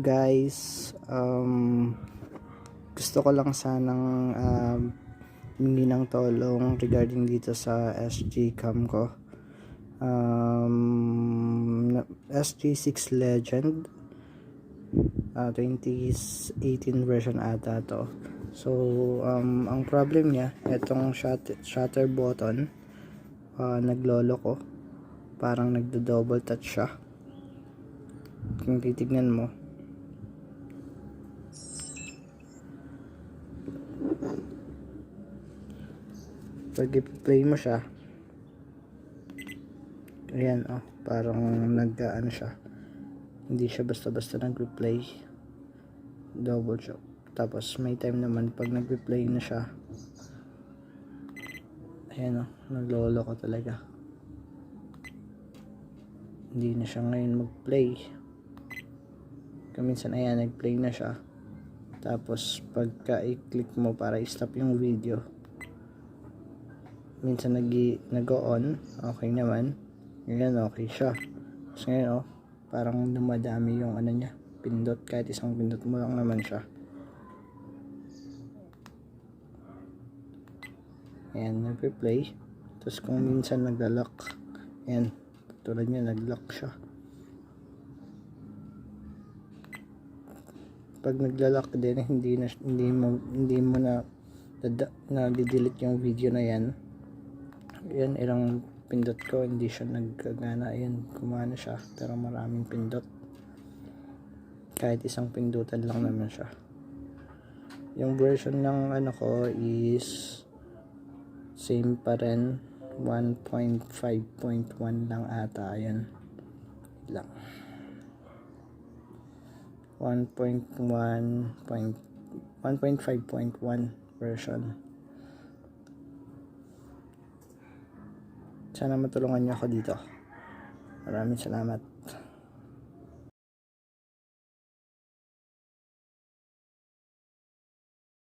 guys, gusto ko lang sanang humingi ng tulong regarding dito sa Sjcam ko. SJ6 Legend, 2018 version ata to. So ang problem niya, itong shutter button, naglolo ko, parang nagdo-double touch siya. Kung titignan mo, pag i-play mo siya, ayan, parang nag-ano siya, hindi siya basta-basta nag-replay, double shot. Tapos may time naman pag nag-replay na siya, ayan, naglolo ko talaga, hindi na siya ngayon mag-play. Kaminsan ayan, nag-play na siya, tapos pagka i-click mo para i-stop yung video, minsan nag-on, okay naman, ngayon okay siya. Tapos ngayon parang dumadami yung ano niya, pindot, kahit isang pindot mo lang naman siya. Ayan, nag-replay. Tapos kung minsan nag-lock, ayan, tulad niya, nag-lock siya. Pag nagla-lock din, hindi mo na delete yung video na yan. Yan, ilang pindot ko, hindi siya nagkagana. Ayan, kumana siya, pero maraming pindot, kahit isang pindutan lang naman siya. Yung version ng ano ko is same pa rin, 1.5.1 lang ata. Ayan lang, 1.5.1 version. Sana matulungan niyo ako dito. Maraming salamat.